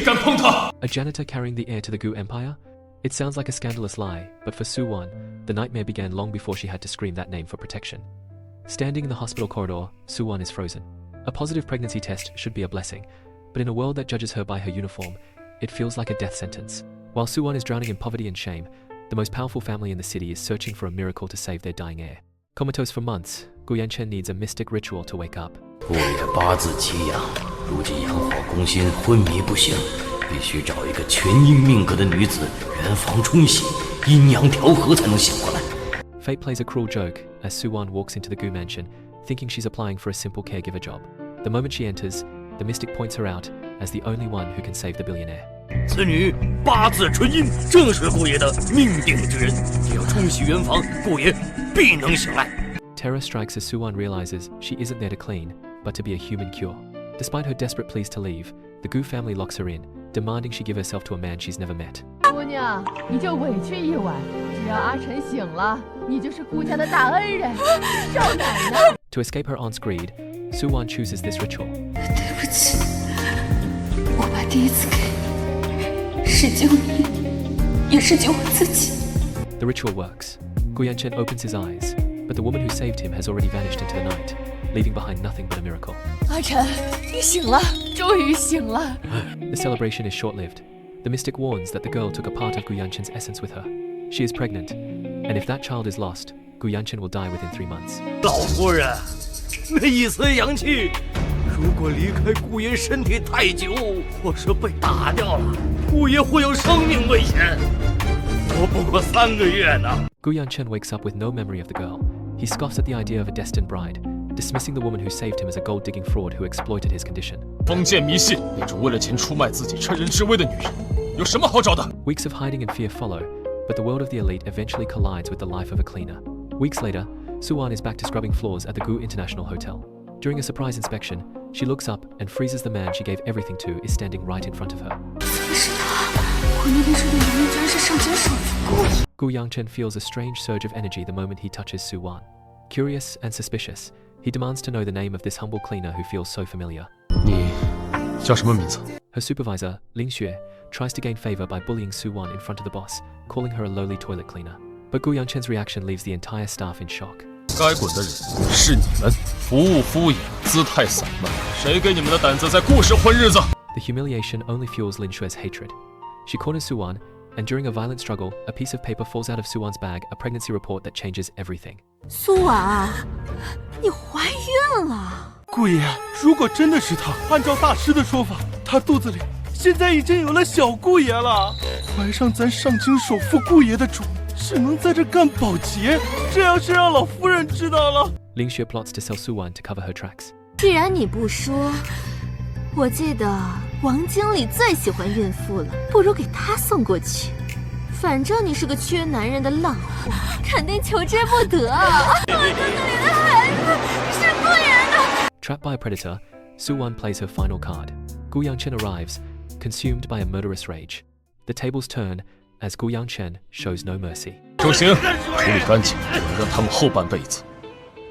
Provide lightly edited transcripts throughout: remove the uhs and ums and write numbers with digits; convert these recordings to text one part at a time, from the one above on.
敢碰她？ A janitor carrying the heir to the Gu Empire? It sounds like a scandalous lie, but for Su-won, the nightmare began long before she had to scream that name for protection. Standing in the hospital corridor, Su-won is frozen. A positive pregnancy test should be a blessing, but in a world that judges her by her uniform, it feels like a death sentence. While Su-won is drowning in poverty and shame, the most powerful family in the city is searching for a miracle to save their dying heir. Comatose for months, Gu Yanchen needs a mystic ritual to wake up. 顾爷八字奇阳，如今养好宫心，昏迷不醒，必须找一个全阴命格的女子圆房冲洗，阴阳调和才能醒过来。 Fate plays a cruel joke as Su-won walks into the Gu mansion, thinking she's applying for a simple caregiver job. The moment she enters, the mystic points her out as the only one who can save the billionaire. 此女八字纯阴，正是顾爷的命定之人。只要冲洗圆房，顾爷必能醒来。 Terror strikes as Su-won realizes she isn't there to clean, but to be a human cure. Despite her desperate pleas to leave, the Gu family locks her in, demanding she give herself to a man she's never met. 姑娘，你就委屈一晚，只要阿晨醒了，你就是顾家的大恩人，少奶奶。 To escape her aunt's greed, Su-won chooses this ritual. 对不起，我把第一次给是救你，也是救我自己。 The ritual works. Gu Yanchen opens his eyes, but the woman who saved him has already vanished into the night, leaving behind nothing but a miracle. 阿晨，你醒了，终于醒了。 The celebration is short-lived. The mystic warns that the girl took a part of Gu Yanchen's essence with her. She is pregnant, and if that child is lost, Gu Yanchen will die within 3 months. 老夫人，那一丝阳气，如果离开顾爷身体太久，或是被打掉了，顾爷会有生命危险。我不过3个月呢。 Gu Yanchen wakes up with no memory of the girl. He scoffs at the idea of a destined bride, dismissing the woman who saved him as a gold-digging fraud who exploited his condition. 封建迷信，那种为了钱出卖自己趁人之危的女人，有什么好找的？ Weeks of hiding and fear follow, but the world of the elite eventually collides with the life of a cleaner. Weeks later, Su-won is back to scrubbing floors at the Gu International Hotel. During a surprise inspection, she looks up and freezes the man she gave everything to is standing right in front of her. 是他，我那边说的男人居然是上前手足故意。 Gu Yangchen feels a strange surge of energy the moment he touches Su-won. Curious and suspicious, he demands to know the name of this humble cleaner who feels so familiar. 你叫什么名字？ Her supervisor, Ling Xue, tries to gain favor by bullying Su-won in front of the boss, calling her a lowly toilet cleaner. But Gu Yangchen's reaction leaves the entire staff in shock. 该滚的人是你们，服务敷衍，姿态散漫，谁给你们的胆子在顾氏混日子？ The humiliation only fuels Lin Xue's hatred. She corners Su-won, and during a violent struggle, a piece of paper falls out of Su-won's bag, a pregnancy report that changes everything. 苏婉，你怀孕了。 顾爷，如果真的是他，按照大师的说法，他肚子里现在已经有了小顾爷了。怀上咱上京首富顾爷的主，只能在这干保洁。这要是让老夫人知道了， Ling Xue plots to sell Su-won to cover her tracks. 既然你不说，我记得王经理最喜欢孕妇了，不如给他送过去。反正你是个缺男人的浪货，肯定求之不得。我肚子里的孩子是顾爷的。 Trapped by a predator, Su-won plays her final card. Gu Yangchen arrives, consumed by a murderous rage. The tables turn as Gu Yangchen shows no mercy. 周行，处理干净，不然让他们后半辈子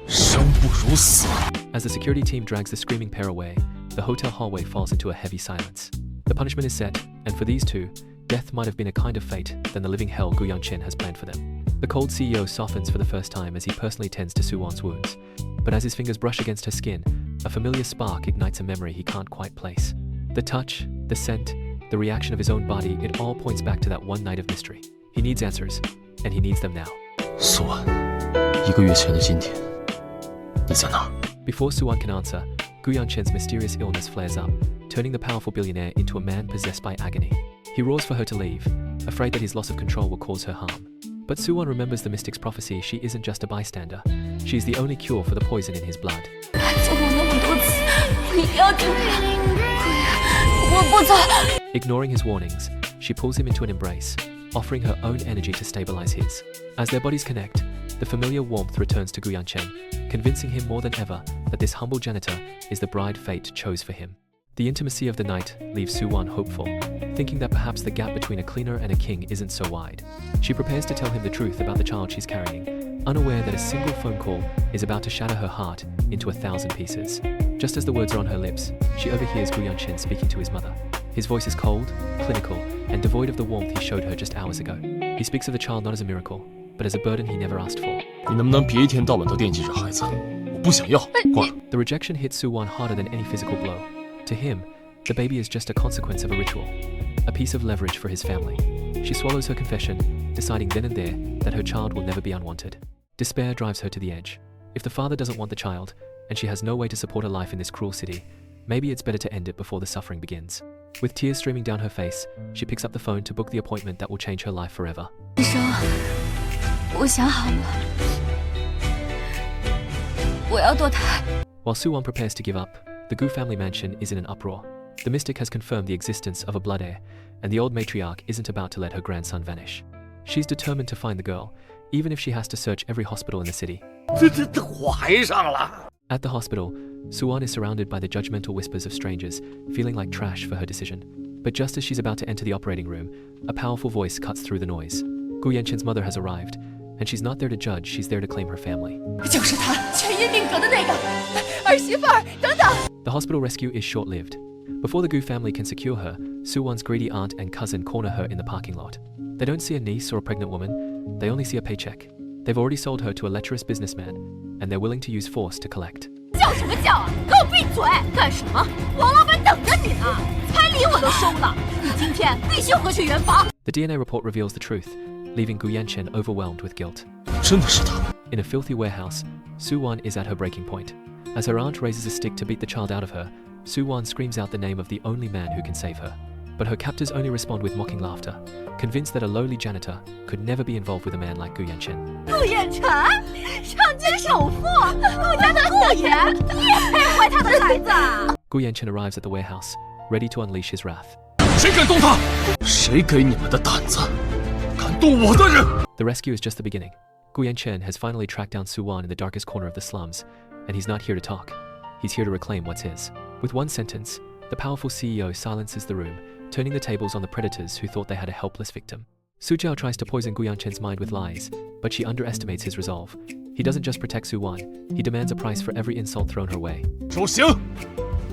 生不如死。 As the security team drags the screaming pair away, the hotel hallway falls into a heavy silence. The punishment is set, and for these two, death might have been a kinder fate than the living hell Gu Yangchen has planned for them. The cold CEO softens for the first time as he personally tends to Su-won's wounds. But as his fingers brush against her skin, a familiar spark ignites a memory he can't quite place. The touch, the scent, the reaction of his own body, it all points back to that one night of mystery. He needs answers, and he needs them now. 苏婉，1个月前的今天，你在哪儿？ Before Su-won can answer, Gu Yangchen's mysterious illness flares up, turning the powerful billionaire into a man possessed by agony. He roars for her to leave, afraid that his loss of control will cause her harm. But Su-won remembers the mystic's prophecy she isn't just a bystander. She is the only cure for the poison in his blood. 他救我那么多次，我一定要救他。顾爷，我不走。 Ignoring his warnings, she pulls him into an embrace, offering her own energy to stabilize his. As their bodies connect, the familiar warmth returns to Gu Yangchen, convincing him more than ever that this humble janitor is the bride fate chose for him. The intimacy of the night leaves Su-won hopeful, thinking that perhaps the gap between a cleaner and a king isn't so wide. She prepares to tell him the truth about the child she's carrying, unaware that a single phone call is about to shatter her heart into 1,000 pieces. Just as the words are on her lips, she overhears Gu Yangchen speaking to his mother. His voice is cold, clinical, and devoid of the warmth he showed her just hours ago. He speaks of the child not as a miracle, but as a burden he never asked for. 你能不能别一天到晚都惦记着孩子？我不想要，挂。The rejection hits Soo-won harder than any physical blow. To him, the baby is just a consequence of a ritual, a piece of leverage for his family. She swallows her confession, deciding then and there that her child will never be unwanted. Despair drives her to the edge. If the father doesn't want the child, and she has no way to support a life in this cruel city, maybe it's better to end it before the suffering begins. With tears streaming down her face, she picks up the phone to book the appointment that will change her life forever. 医生，我想好了，我要堕胎。 While Soo-won prepares to give up, the Gu family mansion is in an uproar. The mystic has confirmed the existence of a blood heir, and the old matriarch isn't about to let her grandson vanish. She's determined to find the girl, even if she has to search every hospital in the city. 这怀上了。 At the hospital, Soo-won is surrounded by the judgmental whispers of strangers, feeling like trash for her decision. But just as she's about to enter the operating room, a powerful voice cuts through the noise. Gu Yanchen's mother has arrived, and she's not there to judge, she's there to claim her family. 就是他，权阴命格的那个儿媳妇儿，等等。 The hospital rescue is short-lived. Before the Gu family can secure her, Soo-won's greedy aunt and cousin corner her in the parking lot. They don't see a niece or a pregnant woman, they only see a paycheck. They've already sold her to a lecherous businessman, and they're willing to use force to collect. 叫什么叫啊！给我闭嘴！干什么？王老板等着你呢，彩礼我都收了，你今天必须回去圆房。 The DNA report reveals the truth, leaving Gu Yanchen overwhelmed with guilt. 真的是他。 In a filthy warehouse, Soo-won is at her breaking point. As her aunt raises a stick to beat the child out of her, Soo-won screams out the name of the only man who can save her. But her captors only respond with mocking laughter, convinced that a lowly janitor could never be involved with a man like Gu Yanchen. 顾彦辰，上街首富，顾家的顾爷，你也配怀他的孩子啊？ Gu Yanchen arrives at the warehouse, ready to unleash his wrath. 谁敢动他？谁给你们的胆子，敢动我的人？ The rescue is just the beginning. Gu Yanchen has finally tracked down Soo-won in the darkest corner of the slums, and he's not here to talk. He's here to reclaim what's his. With one sentence, the powerful CEO silences the room, turning the tables on the predators who thought they had a helpless victim. Su-jiao tries to poison Gu Yanchen's mind with lies, but she underestimates his resolve. He doesn't just protect Soo-won, he demands a price for every insult thrown her way. 住刑，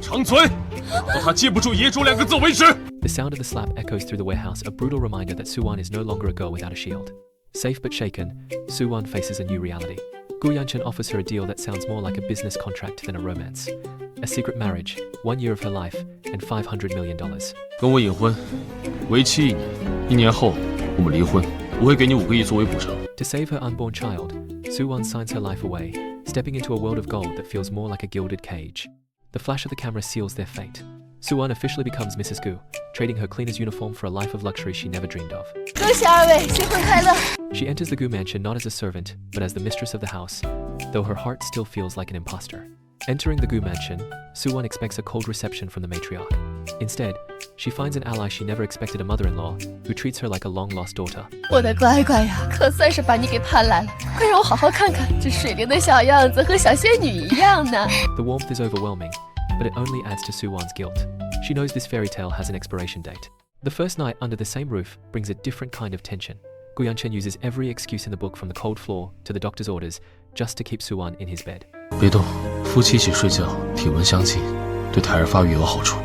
长嘴，到他记不住野猪2个字为止。 The sound of the slap echoes through the warehouse, a brutal reminder that Soo-won is no longer a girl without a shield. Safe but shaken, Soo-won faces a new reality. Gu Yanchen offers her a deal that sounds more like a business contract than a romance. A secret marriage, 1 year of her life, and $500 million. 跟我隐婚，为期1年，1年后我们离婚，我会给你5个亿作为补偿。 To save her unborn child, Soo-won signs her life away, stepping into a world of gold that feels more like a gilded cage. The flash of the camera seals their fate. Soo-won officially becomes Mrs. Gu, trading her cleaner's uniform for a life of luxury she never dreamed of. 恭喜2位新婚快乐！ She enters the Gu mansion not as a servant, but as the mistress of the house, though her heart still feels like an imposter. Entering the Gu mansion, Soo-won expects a cold reception from the matriarch. Instead, she finds an ally she never expected, a mother-in-law, who treats her like a long-lost daughter. 我的乖乖呀，可算是把你给盼来了，快让我好好看看这水灵的小样子，和小仙女一样呢。 The warmth is overwhelming, but it only adds to Soo-won's guilt. She knows this fairy tale has an expiration date. The first night under the same roof brings a different kind of tension. Gu Yanchen uses every excuse in the book, from the cold floor to the doctor's orders, just to keep Soo-won in his bed. 别动，夫妻一起睡觉，体温相近，对胎儿发育有好处。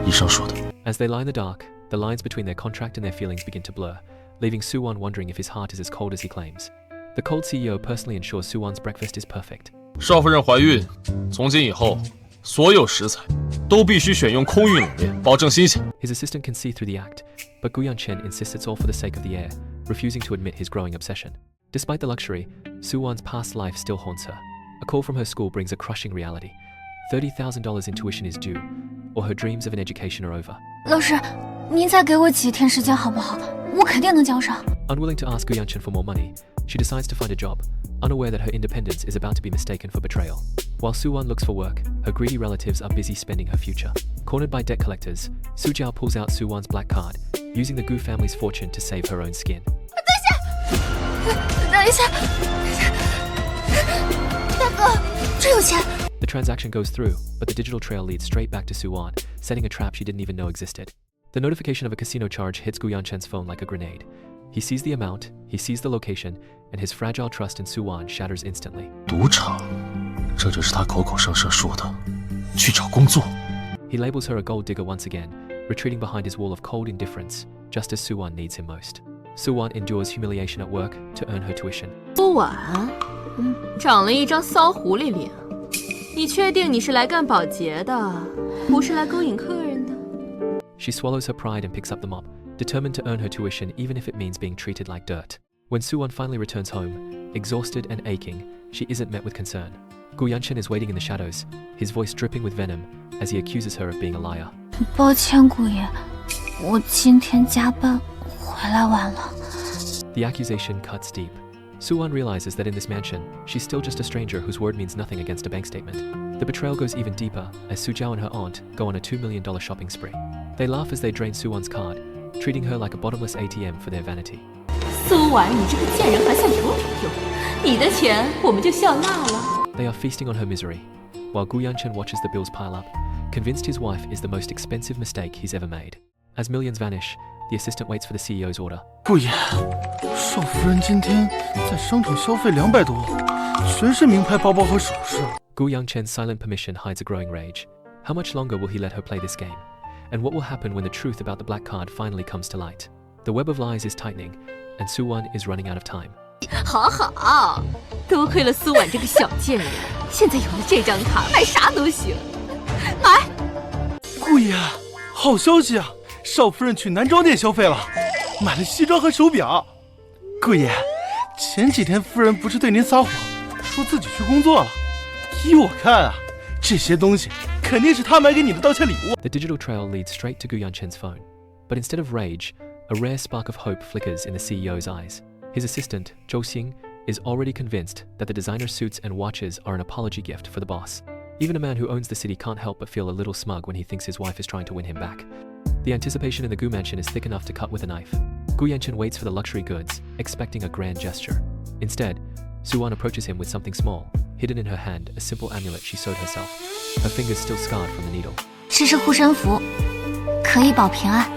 医生说的。 As they lie in the dark, the lines between their contract and their feelings begin to blur, leaving Soo-won wondering if his heart is as cold as he claims. The cold CEO personally ensures Soo-won's breakfast is perfect. 少夫人怀孕，从今以后，所有食材都必须选用空运冷链，保证新鲜。 His assistant can see through the act, but Gu Yanchen insists it's all for the sake of the heir, refusing to admit his growing obsession. Despite the luxury, Soo-won's past life still haunts her. A call from her school brings a crushing reality. $30,000 in tuition is due, or her dreams of an education are over. 老师，您再给我几天时间好不好？我肯定能交上。 Unwilling to ask Gu Yanchen for more money, she decides to find a job, unaware that her independence is about to be mistaken for betrayal. While Soo-won looks for work, her greedy relatives are busy spending her future. Cornered by debt collectors, Su-jiao pulls out Soo-won's black card, using the Gu family's fortune to save her own skin. 等一下，大哥，这有钱。 The transaction goes through, but the digital trail leads straight back to Soo-won, setting a trap she didn't even know existed. The notification of a casino charge hits Gu Yanchen's phone like a grenade. He sees the amount, he sees the location, and his fragile trust in Soo-won shatters instantly. 赌场，这就是他口口声声说的，去找工作。 He labels her a gold digger once again, retreating behind his wall of cold indifference, just as Suwon needs him most. Suwon endures humiliation at work to earn her tuition. 苏婉，长了一张骚狐狸脸，你确定你是来干保洁的，不是来勾引客人的？ She swallows her pride and picks up the mop, determined to earn her tuition even if it means being treated like dirt. When Suwon finally returns home, exhausted and aching, she isn't met with concern. Gu Yanchen is waiting in the shadows, his voice dripping with venom as he accuses her of being a liar. 抱歉，顾爷，我今天加班回来晚了。 The accusation cuts deep. Suwon realizes that in this mansion, she's still just a stranger whose word means nothing against a bank statement. The betrayal goes even deeper as Sujiao and her aunt go on a $2 million shopping spree. They laugh as they drain Suwon's card, treating her like a bottomless ATM for their vanity. 苏婉，你这个贱人还算有品用，你的钱我们就笑纳了。 They are feasting on her misery, while Gu Yanchen watches the bills pile up, convinced his wife is the most expensive mistake he's ever made. As millions vanish, the assistant waits for the CEO's order. 顾爷，少夫人今天在商场消费200多，全是名牌包包和首饰。 Gu Yangchen's silent permission hides a growing rage. How much longer will he let her play this game? And what will happen when the truth about the black card finally comes to light? The web of lies is tightening, and Suwon is running out of time. 好好，多亏了苏婉这个小贱人，现在有了这张卡，买啥都行。买。顾爷，好消息啊！少夫人去男装店消费了，买了西装和手表。顾爷，前几天夫人不是对您撒谎，说自己去工作了。依我看啊，这些东西肯定是他买给你的道歉礼物。 The digital trail leads straight to Gu Yanchen's phone. But instead of rage, a rare spark of hope flickers in the CEO's eyes. His assistant, Zhou Xing, is already convinced that the designer suits and watches are an apology gift for the boss. Even a man who owns the city can't help but feel a little smug when he thinks his wife is trying to win him back. The anticipation in the Gu mansion is thick enough to cut with a knife. Gu Yanchen waits for the luxury goods, expecting a grand gesture. Instead, Suwon approaches him with something small, hidden in her hand, a simple amulet she sewed herself, her fingers still scarred from the needle. 这是护身符，可以保平安。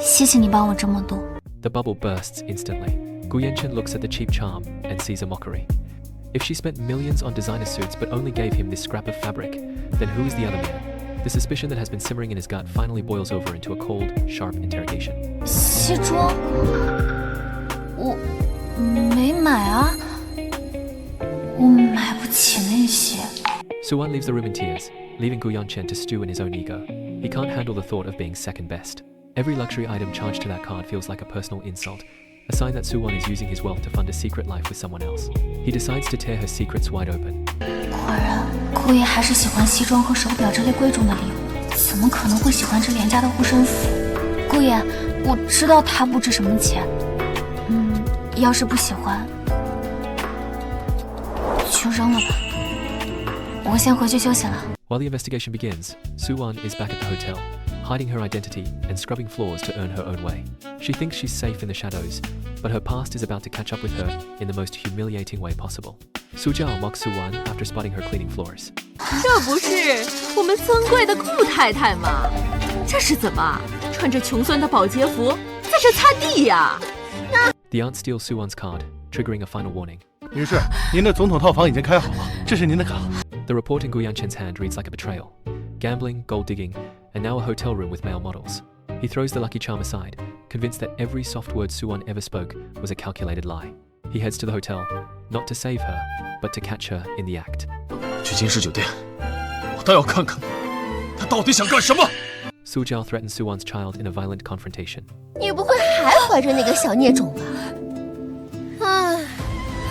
谢谢你帮我这么多。 The bubble bursts instantly. Gu Yanchen looks at the cheap charm and sees a mockery. If she spent millions on designer suits but only gave him this scrap of fabric, then who is the other man? The suspicion that has been simmering in his gut finally boils over into a cold, sharp interrogation. 西装，我没买啊，我买不起那些。 Suwon leaves the room in tears, leaving Gu Yanchen to stew in his own ego. He can't handle the thought of being second best. Every luxury item charged to that card feels like a personal insult, a sign that Suwon is using his wealth to fund a secret life with someone else. He decides to tear her secrets wide open. 果然，顾爷还是喜欢西装和手表这类贵重的礼物，怎么可能会喜欢这廉价的护身符？顾爷，我知道它不值什么钱，要是不喜欢，就扔了吧。我先回去休息了。 While the investigation begins, Suwon is back at the hotel, hiding her identity and scrubbing floors to earn her own way. She thinks she's safe in the shadows, but her past is about to catch up with her in the most humiliating way possible. Sujiao mocks Suwon after spotting her cleaning floors. 这不是我们尊贵的顾太太吗？这是怎么穿着穷酸的保洁服在这擦地呀？ The aunt steals Suwon's card, triggering a final warning. 女士，您的总统套房已经开好了，这是您的卡。 The report in Gu Yanchen's hand reads like a betrayal. Gambling, gold digging, and now a hotel room with male models. He throws the lucky charm aside, convinced that every soft word Suwon ever spoke was a calculated lie. He heads to the hotel, not to save her, but to catch her in the act. 去金狮酒店，我倒要看看他到底想干什么。 Sujiao threatens Suwon's child in a violent confrontation. 你不会还怀着那个小孽种吧？唉，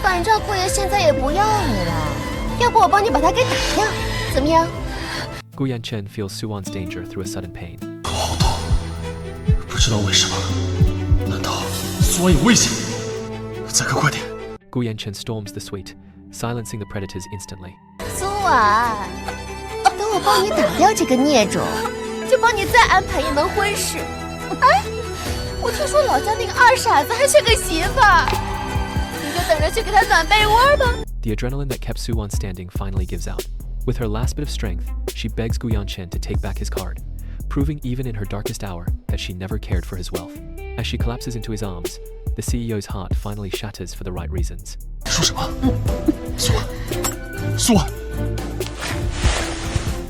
反正顾爷现在也不要你了，要不我帮你把他给打掉，怎么样？ Gu Yanchen feels Suwon's danger through a sudden pain. 头好痛，不知道为什么。难道苏安有危险？再快点！ Gu Yanchen storms the suite, silencing the predators instantly. 苏婉，等我帮你打掉这个孽种，就帮你再安排一门婚事。哎，我听说老家那个二傻子还缺个媳妇儿，你就等着去给他暖被窝吧。 The adrenaline that kept Suwon standing finally gives out. With her last bit of strength, she begs Gu Yanchen to take back his card, proving even in her darkest hour that she never cared for his wealth. As she collapses into his arms, the CEO's heart finally shatters for the right reasons. 说什么？苏安，苏安，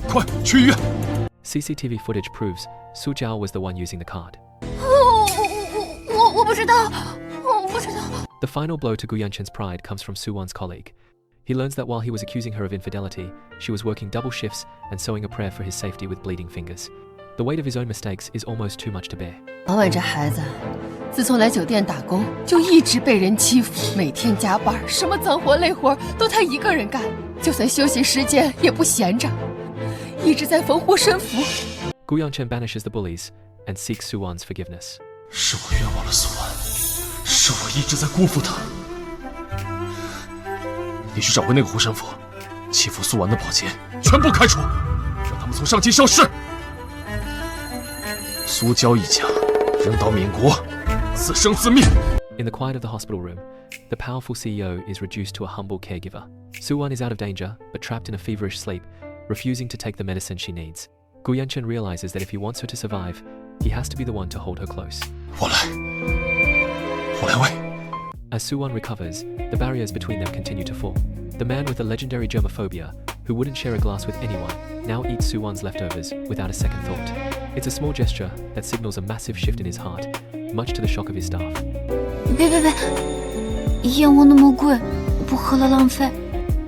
快去医院！ CCTV footage proves Su Jiao was the one using the card. 我不知道，我不知道。 The final blow to Gu Yanchen's pride comes from Su Wan's colleague. He learns that while he was accusing her of infidelity, she was working double shifts and sewing a prayer for his safety with bleeding fingers. The weight of his own mistakes is almost too much to bear. 王婉这孩子，自从来酒店打工，就一直被人欺负，每天加班，什么脏活累活都他一个人干，就算休息时间也不闲着，一直在缝护身符。Gu Yanchen banishes the bullies and seeks Su Wan's forgiveness. 是我冤枉了苏安，是我一直在辜负他。你去找回那个护身符，欺负苏安的保洁全部开除，让他们从上级消失。苏娇一家人到闽国，自生自灭。In the quiet of the hospital room, the powerful CEO is reduced to a humble caregiver. Su Wan is out of danger, but trapped in a feverish sleep, refusing to take the medicine she needs. Gu Yanchen realizes that if he wants her to survive, he has to be the one to hold her close. 我来喂。 As Su Wan recovers, the barriers between them continue to fall. The man with the legendary germophobia, who wouldn't share a glass with anyone, now eats Su Wan's leftovers without a second thought. It's a small gesture that signals a massive shift in his heart, much to the shock of his staff. 别，燕窝那么贵，不喝了浪费。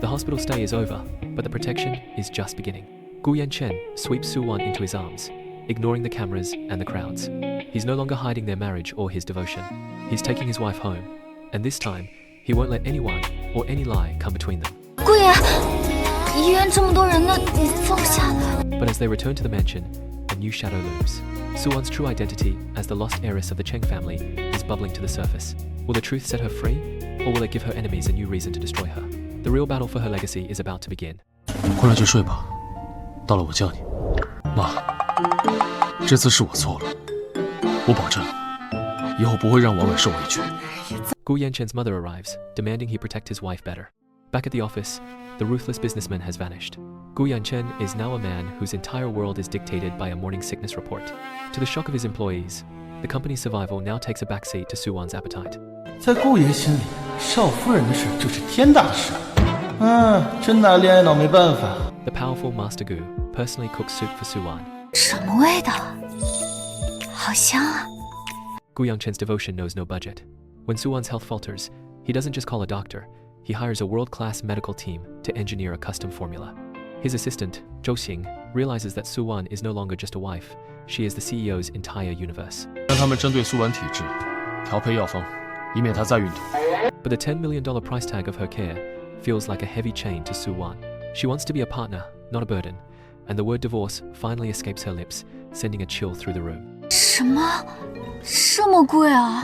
The hospital stay is over, but the protection is just beginning. Gu Yanchen sweeps Su Wan into his arms, ignoring the cameras and the crowds. He's no longer hiding their marriage or his devotion. He's taking his wife home, and this time, he won't let anyone or any lie come between them. 顾言，医院这么多人呢，你放下来。 But as they return to the mansion, a new shadow looms. Su Wan's true identity as the lost heiress of the Cheng family is bubbling to the surface. Will the truth set her free, or will it give her enemies a new reason to destroy her? The real battle for her legacy is about to begin. 回来就睡吧，到了我叫你。妈，这次是我错了，我保证，以后不会让婉婉受委屈。 Gu Yanchen's mother arrives, demanding he protect his wife better. Back at the office, the ruthless businessman has vanished. Gu Yanchen is now a man whose entire world is dictated by a morning sickness report. To the shock of his employees, the company's survival now takes a backseat to Su Wan's appetite. 在顾爷心里，少夫人的事就是天大的事。真拿恋爱脑没办法。 The powerful Master Gu personally cooks soup for Su Wan. 什么味道？好香啊！ Gu Yanchen's devotion knows no budget. When Su Wan's health falters, he doesn't just call a doctor, he hires a world-class medical team to engineer a custom formula. His assistant, Zhou Xing, realizes that Su Wan is no longer just a wife, she is the CEO's entire universe. 让他们针对苏婉体质调配药方，以免她再孕吐。 But the $10 million price tag of her care feels like a heavy chain to Su Wan. She wants to be a partner, not a burden, and the word divorce finally escapes her lips, sending a chill through the room. 什么？这么贵啊？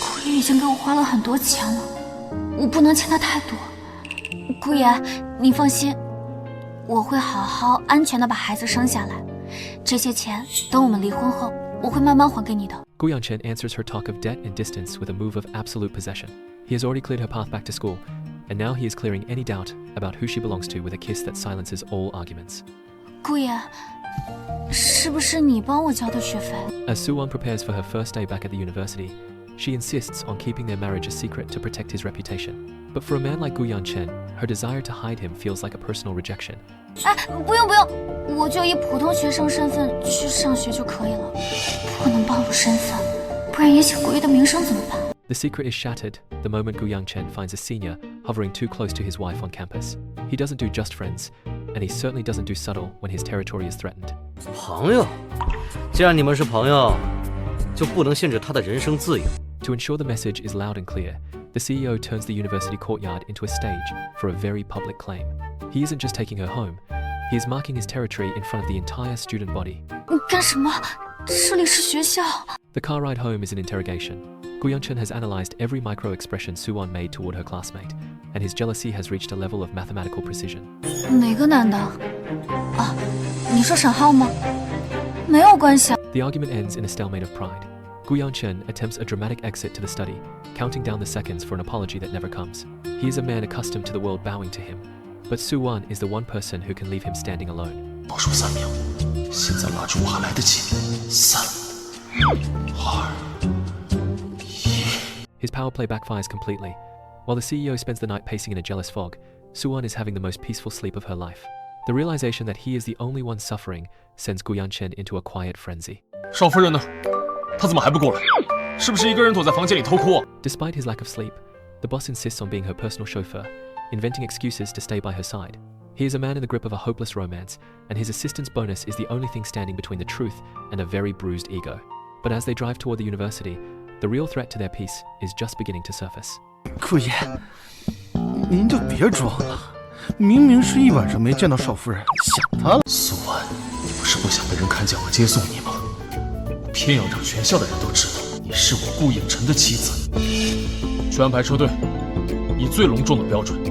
顾爷已经给我花了很多钱了，我不能欠他太多。顾爷，你放心，我会好好安全的把孩子生下来。这些钱等我们离婚后，我会慢慢还给你的。 Gu Yanchen answers her talk of debt and distance with a move of absolute possession. He has already cleared her path back to school, and now he is clearing any doubt about who she belongs to with a kiss that silences all arguments. 顾爷，是不是你帮我交的学费？ As Su Wan prepares for her first day back at the university, she insists on keeping their marriage a secret to protect his reputation. But for a man like Gu Yanchen, her desire to hide him feels like a personal rejection. 哎，不用，我就以普通学生身份去上学就可以了，不能暴露身份，不然引起顾爷的名声怎么办？ The secret is shattered the moment Gu Yanchen finds a senior hovering too close to his wife on campus. He doesn't do just friends, and he certainly doesn't do subtle when his territory is threatened. 朋友，既然你们是朋友，就不能限制他的人生自由。 To ensure the message is loud and clear, the CEO turns the university courtyard into a stage for a very public claim. He isn't just taking her home, he is marking his territory in front of the entire student body. 你干什么？这里是学校。 The car ride home is an interrogation. Gu Yanchen has analyzed every micro-expression Su Wan made toward her classmate, and his jealousy has reached a level of mathematical precision. 哪个男的？啊，你说沈浩吗？没有关系。 The argument ends in a stalemate of pride. Gu Yanchen attempts a dramatic exit to the study, counting down the seconds for an apology that never comes. He is a man accustomed to the world bowing to him, but Su Wan is the one person who can leave him standing alone. 倒数3秒，现在拉住我还来得及。3、2、1。 His power play backfires completely. While the CEO spends the night pacing in a jealous fog, Su Wan is having the most peaceful sleep of her life. The realization that he is the only one suffering sends Gu Yanchen into a quiet frenzy. 少夫人呢？她怎么还不过来？是不是一个人躲在房间里偷哭啊？ Despite his lack of sleep, the boss insists on being her personal chauffeur, inventing excuses to stay by her side. He is a man in the grip of a hopeless romance, and his assistant's bonus is the only thing standing between the truth and a very bruised ego. But as they drive toward the university, the real threat to their peace is just beginning to surface. 顾爷，您就别装了，明明是一晚上没见到少夫人，想她了。苏婉，你不是不想被人看见我接送你吗？我偏要让全校的人都知道你是我顾影晨的妻子。去安排车队，以最隆重的标准，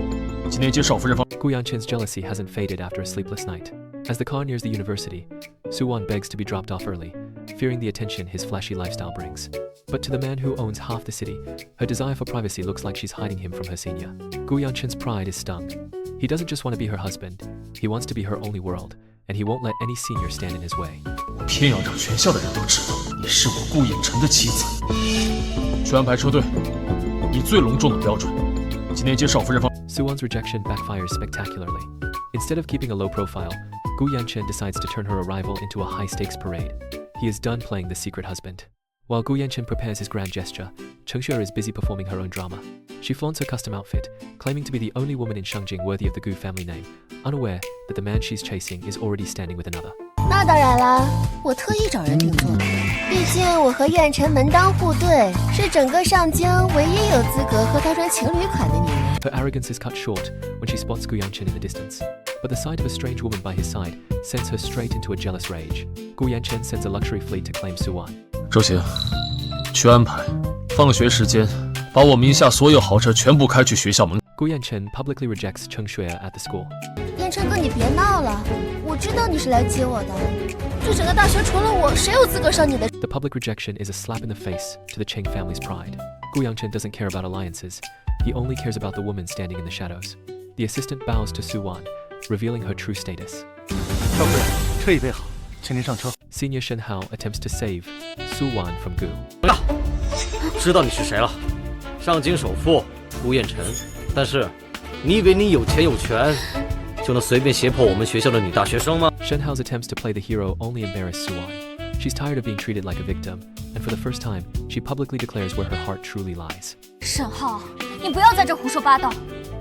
今天接少夫人方。Gu Yanchen's jealousy hasn't faded after a sleepless night. As the car nears the university, Suwan begs to be dropped off early, fearing the attention his flashy lifestyle brings. But to the man who owns half the city, her desire for privacy looks like she's hiding him from her senior. Gu Yanchen's pride is stung. He doesn't just want to be her husband, he wants to be her only world, and he won't let any senior stand in his way. 我偏要让全校的人都知道你是我顾影晨的妻子。去安排车队，以最隆重的标准，今天接少夫人方。Suwan's rejection backfires spectacularly. Instead of keeping a low profile, Gu Yanchen decides to turn her arrival into a high-stakes parade. He is done playing the secret husband. While Gu Yanchen prepares his grand gesture, Cheng Xue is busy performing her own drama. She flaunts her custom outfit, claiming to be the only woman in Shangjing worthy of the Gu family name, unaware that the man she's chasing is already standing with another. 那当然啦，我特意找人定做的。毕竟我和燕晨门当户对，是整个上京唯一有资格和他穿情侣款的女人。Her arrogance is cut short when she spots Gu Yanchen in the distance. But the sight of a strange woman by his side sends her straight into a jealous rage. Gu Yanchen sends a luxury fleet to claim Suwan. 周行，去安排，放学时间，把我名下所有豪车全部开去学校门。Gu Yanchen publicly rejects Cheng Xue at the school. 燕晨哥，你别闹了，我知道你是来接我的。这整个大学除了我，谁有资格上你的？ The public rejection is a slap in the face to the Cheng family's pride. Gu Yanchen doesn't care about alliances. He only cares about the woman standing in the shadows. The assistant bows to Suwan, revealing her true status. 少夫人，车已备好，请您上车。 Senior Shen Hao attempts to save Suwan from Gu. 知道你是谁了，上京首富顾燕晨。但是，你以为你有钱有权，就能随便胁迫我们学校的女大学生吗？ Shen Hao's attempts to play the hero only embarrass Suwan. She's tired of being treated like a victim, and for the first time, she publicly declares where her heart truly lies. 沈浩，你不要在这胡说八道。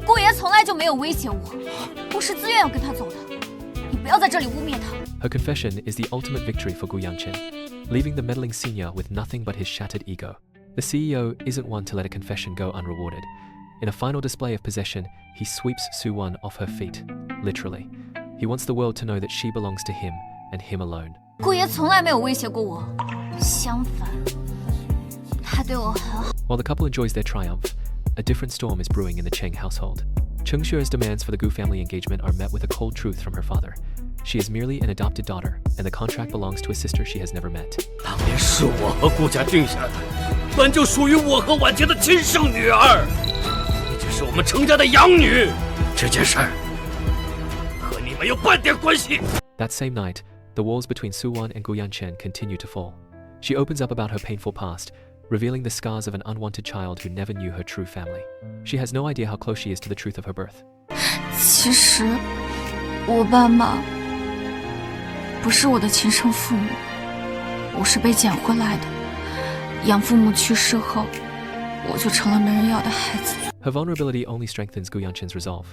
顾爷从来就没有威胁我，我是自愿要跟他走的。你不要在这里污蔑他。 Her confession is the ultimate victory for Gu Yanchen, leaving the meddling senior with nothing but his shattered ego. The CEO isn't one to let a confession go unrewarded. In a final display of possession, he sweeps Suwan off her feet, literally. He wants the world to know that she belongs to him and him alone. 顾爷从来没有威胁过我，相反，他对我很好。 While the couple enjoys their triumph, a different storm is brewing in the Cheng household. Cheng Xue's demands for the Gu family engagement are met with a cold truth from her father. She is merely an adopted daughter, and the contract belongs to a sister she has never met. 当年是我和顾家定下的，本就属于我和婉洁的亲生女儿，你只是我们程家的养女。这件事儿和你没有半点关系。 That same night, the walls between Suwan and Gu Yanchen continue to fall. She opens up about her painful past, revealing the scars of an unwanted child who never knew her true family. She has no idea how close she is to the truth of her birth. 其实，我爸妈不是我的亲生父母，我是被捡回来的。养父母去世后，我就成了没人要的孩子。 Her vulnerability only strengthens Gu Yanchen's resolve.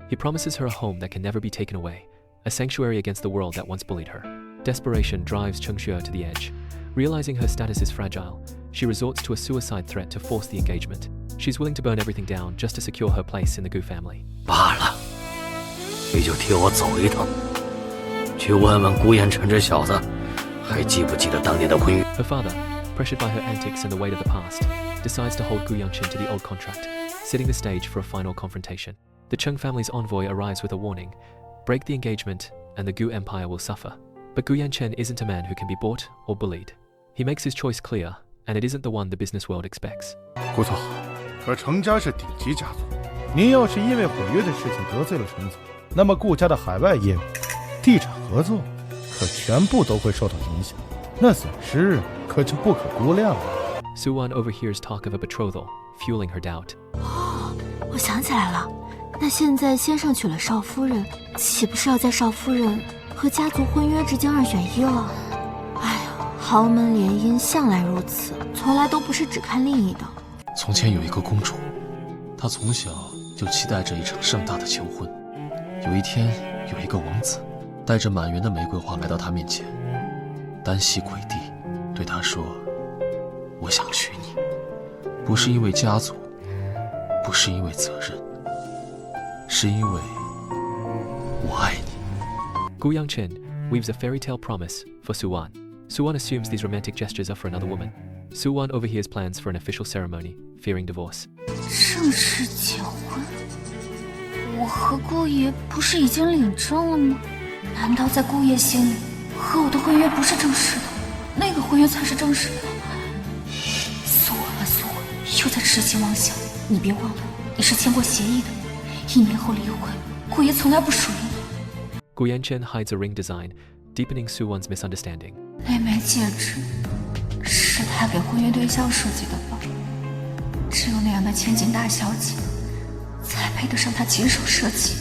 He promises her a home that can never be taken away, a sanctuary against the world that once bullied her. Desperation drives Cheng Xue to the edge. Realizing her status is fragile, she resorts to a suicide threat to force the engagement. She's willing to burn everything down just to secure her place in the Gu family. 罢了，你就替我走一趟，去问问顾燕晨这小子，还记不记得当年的婚约？ Her father, pressured by her antics and the weight of the past, decides to hold Gu Yanchen to the old contract, setting the stage for a final confrontation. The Cheng family's envoy arrives with a warning: break the engagement and the Gu empire will suffer. But Gu Yanchen isn't a man who can be bought or bullied. He makes his choice clear, and it isn't the one the business world expects. 不错，可程家是顶级家族，您要是因为毁约的事情得罪了程总，那么顾家的海外业务、地产合作可全部都会受到影响，那损失可就不可估量了。 Suwan overhears talk of a betrothal, fueling her doubt. 我想起来了，那现在先生娶了少夫人，岂不是要在少夫人和家族婚约之间2选1了？哎呀，豪门联姻向来如此，从来都不是只看利益的。从前有一个公主，她从小就期待着一场盛大的求婚。有一天，有一个王子带着满园的玫瑰花来到她面前，单膝跪地，对她说：“我想娶你，不是因为家族，不是因为责任，是因为我爱你。” Gu Yangchen weaves a fairy tale promise for Su-wan. Su-wan assumes these romantic gestures are for another woman. Su-wan overhears plans for an official ceremony, fearing divorce. 正式结婚？我和顾爷不是已经领证了吗？难道在顾爷心里，和我的婚约不是正式的，那个婚约才是正式的？苏文啊苏文，又在痴心妄想。你别忘了，你是签过协议的，1年后离婚，顾爷从来不属于你。Gu Yangchen hides a ring design, deepening Su-wan's misunderstanding. 那枚戒指是他给婚约对象设计的吧？只有那样的千金大小姐，才配得上他亲手设计、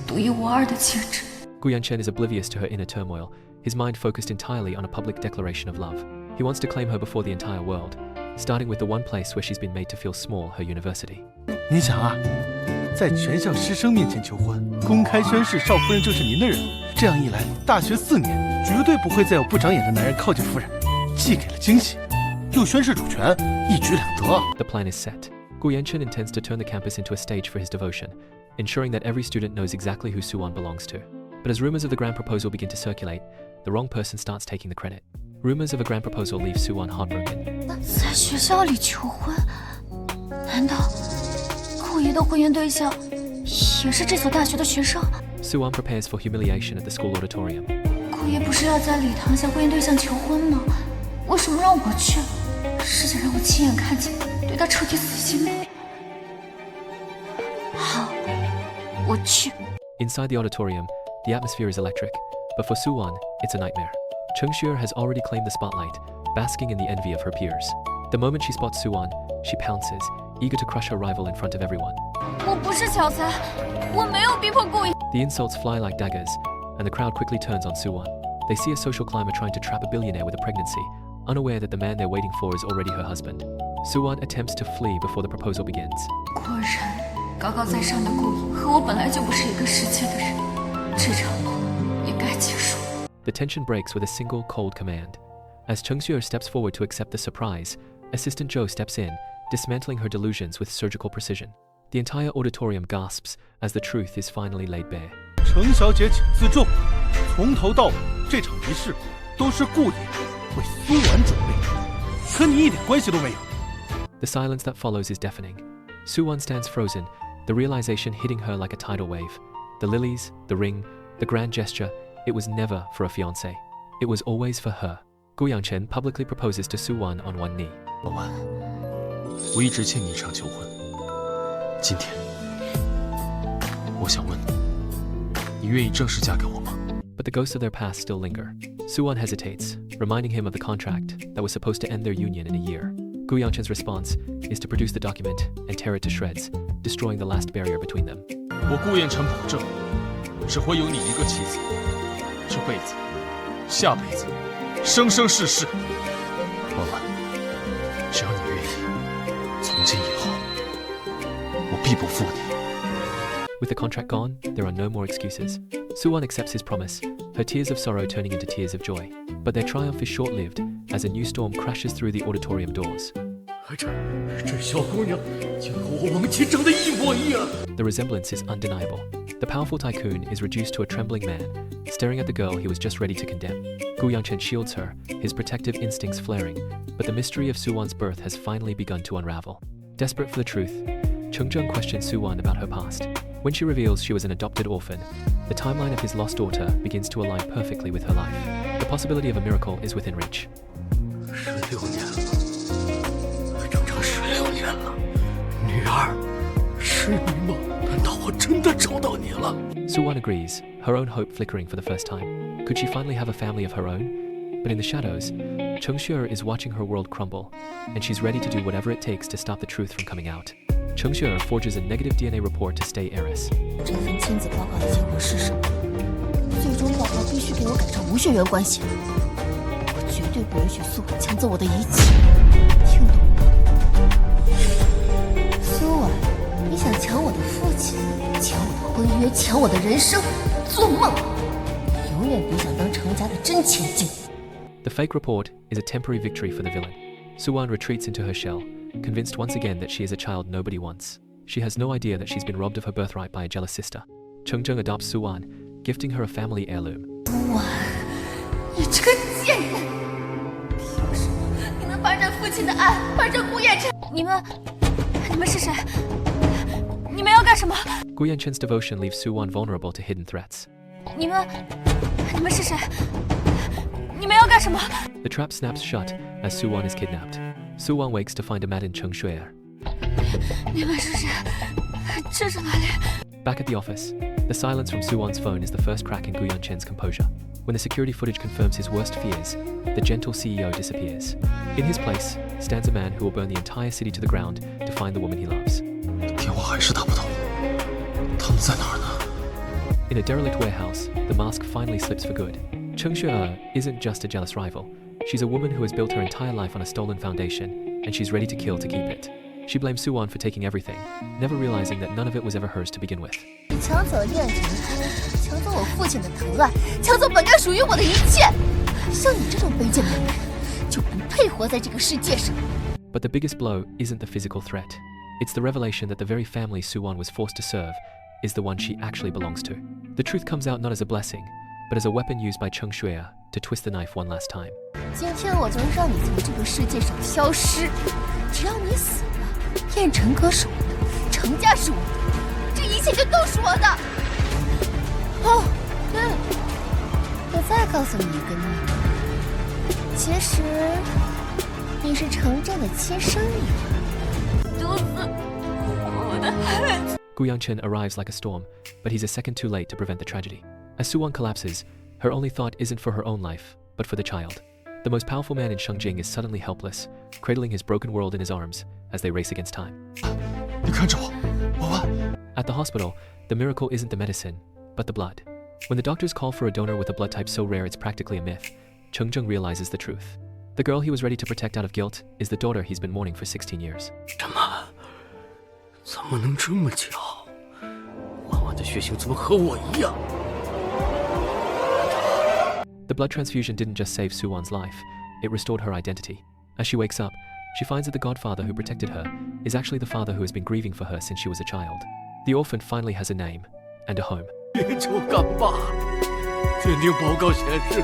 独一无二的戒指。Gu Yangchen is oblivious to her inner turmoil, his mind focused entirely on a public declaration of love. He wants to claim her before the entire world, starting with the one place where she's been made to feel small, her university. 你想啊，在全校师生面前求婚，公开宣誓少夫人就是您的人，这样一来，大学4年绝对不会再有不长眼的男人靠近夫人，既给了惊喜，又宣示主权，一举两得。The plan is set. Gu Yangchen intends to turn the campus into a stage for his devotion, ensuring that every student knows exactly who Su-wan belongs to. But as rumors of the grand proposal begin to circulate, the wrong person starts taking the credit. Rumors of a grand proposal leave Su-wan heartbroken. 在学校里求婚？难道顾爷的婚约对象也是这所大学的学生？ Su-wan prepares for humiliation at the school auditorium. 顾爷不是要在礼堂向婚约对象求婚吗？为什么让我去？是想让我亲眼看见，对他彻底死心吗？好，我去。 Inside the auditorium, the atmosphere is electric, but for Su-wan, it's a nightmare. Chengxue has already claimed the spotlight, basking in the envy of her peers. The moment she spots Su-wan, she pounces, eager to crush her rival in front of everyone. 我不是小三，我没有逼迫顾爷。 The insults fly like daggers, and the crowd quickly turns on Su-wan. They see a social climber trying to trap a billionaire with a pregnancy, unaware that the man they're waiting for is already her husband. Su-wan attempts to flee before the proposal begins. 果然，高高在上的顾爷和我本来就不是一个世界的人，这场梦也该结束。 The tension breaks with a single cold command. As Chengxue steps forward to accept the surprise, Assistant Zhou steps in, dismantling her delusions with surgical precision. The entire auditorium gasps as the truth is finally laid bare. 程小姐请自重，从头到尾这场仪式都是顾爷为苏婉准备的，和你一点关系都没有。 The silence that follows is deafening. Su-wan stands frozen, the realization hitting her like a tidal wave. The lilies, the ring, the grand gesture, it was never for a fiancé. It was always for her. Gu Yangchen publicly proposes to Su-wan on one knee. 老万，我一直欠你一场求婚。今天，我想问你，你愿意正式嫁给我吗？ But the ghosts of their past still linger. Su-wan hesitates, reminding him of the contract that was supposed to end their union in a year. Gu Yangchen's response is to produce the document and tear it to shreds, destroying the last barrier between them. 我顾彦辰保证，只会有你一个妻子，这辈子、下辈子、生生世世。婉婉，只要你愿意，从今以后，我必不负你。 With the contract gone, there are no more excuses. Su-wan accepts his promise, her tears of sorrow turning into tears of joy. But their triumph is short-lived as a new storm crashes through the auditorium doors. 这小姑娘就和我王琦长得一模一样。 The resemblance is undeniable. The powerful tycoon is reduced to a trembling man, staring at the girl he was just ready to condemn. Gu Yangchen shields her, his protective instincts flaring, but the mystery of Su-wan's birth has finally begun to unravel. Desperate for the truth, Chengzheng questions Su-wan about her past. When she reveals she was an adopted orphan, the timeline of his lost daughter begins to align perfectly with her life. The possibility of a miracle is within reach. 16年了，整整16年了，女儿，是你吗？难道我真的找到你了？ Su-wan agrees, her own hope flickering for the first time. Could she finally have a family of her own? But in the shadows, Chengxue is watching her world crumble, and she's ready to do whatever it takes to stop the truth from coming out. Cheng Xue forges a negative DNA report to stay heiress. 这份亲子报告的结果是什么？最终报告必须给我改成无血缘关系。我绝对不允许苏婉抢走我的一切，听懂吗？苏婉，你想抢我的父亲，抢我的婚约，抢我的人生，做梦！永远别想当程家的真千金。The fake report is a temporary victory for the villain. Suwan retreats into her shell, convinced once again that she is a child nobody wants. She has no idea that she's been robbed of her birthright by a jealous sister. Chengzheng adopts Suwan, gifting her a family heirloom. 苏婉，你这个贱人！凭什么你能霸占父亲的爱，霸占顾燕琛？你们是谁？你们要干什么？ Gu Yanchen's devotion leaves Suwan vulnerable to hidden threats. 你们是谁？你们要干什么？ The trap snaps shut as Suwan is kidnapped. Suwan wakes to find a maddened Cheng Xue. 你们是谁？这是哪里？ Back at the office, the silence from Suwan's phone is the first crack in Gu Yanchen's composure. When the security footage confirms his worst fears, the gentle CEO disappears. In his place stands a man who will burn the entire city to the ground to find the woman he loves. 电话还是打不通，他们在哪儿呢？ In a derelict warehouse, the mask finally slips for good. Cheng Xue isn't just a jealous rival. She's a woman who has built her entire life on a stolen foundation, and she's ready to kill to keep it. She blames Suwan for taking everything, never realizing that none of it was ever hers to begin with. 你抢走燕琛的心，抢走我父亲的疼爱，抢走本该属于我的一切。像你这种卑贱的女人，就不配活在这个世界上。 But the biggest blow isn't the physical threat. It's the revelation that the very family Suwan was forced to serve is the one she actually belongs to. The truth comes out not as a blessing, but as a weapon used by Cheng Xue to twist the knife one last time. 今天我就让你从这个世界上消失。只要你死了，燕琛哥是我的，程家是我的，这一切就都是我的。哦，对了，我再告诉你一个秘密，其实你是程正的亲生女儿。毒死我的孩子！ Gu Yanchen arrives like a storm, but he's a second too late to prevent the tragedy. As Suwan collapses, her only thought isn't for her own life, but for the child. The most powerful man in Shengjing is suddenly helpless, cradling his broken world in his arms as they race against time. 你看着我，文文。 At the hospital, the miracle isn't the medicine, but the blood. When the doctors call for a donor with a blood type so rare it's practically a myth, Chengzheng realizes the truth. The girl he was ready to protect out of guilt is the daughter he's been mourning for 16 years. 怎么能这么巧？婉婉的血型怎么和我一样？ The blood transfusion didn't just save Suwan's life, it restored her identity. As she wakes up, she finds that the godfather who protected her is actually the father who has been grieving for her since she was a child. The orphan finally has a name and a home. 别求干爸，鉴定报告显示，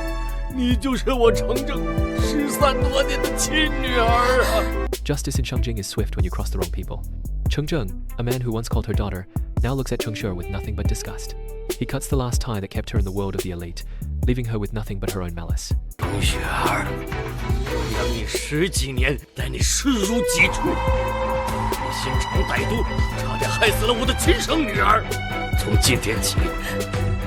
你就是我程正失散多年的亲女儿啊！ Justice in Shengjing is swift when you cross the wrong people. Chengzheng, a man who once called her daughter, now looks at Cheng Xue with nothing but disgust. He cuts the last tie that kept her in the world of the elite, leaving her with nothing but her own malice. 程雪儿，我养你10几年，待你视如己出，你心肠歹毒，差点害死了我的亲生女儿。从今天起，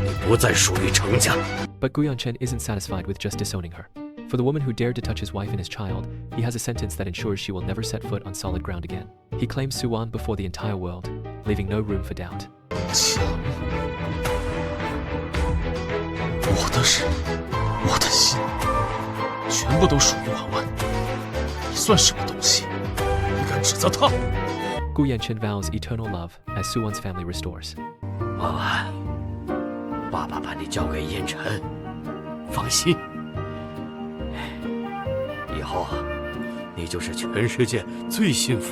你不再属于程家。 But Gu Yanchen isn't satisfied with just disowning her. For the woman who dared to touch his wife and his child, he has a sentence that ensures she will never set foot on solid ground again. He claims Suwan before the entire world, leaving no room for doubt. 抢我的人，我的心，全部都属于婉婉。你算什么东西？你敢指责他？ Gu Yanchen vows eternal love as Suwan's family restores. 婉婉，爸爸把你交给燕琛，放心。以后啊，你就是全世界最幸福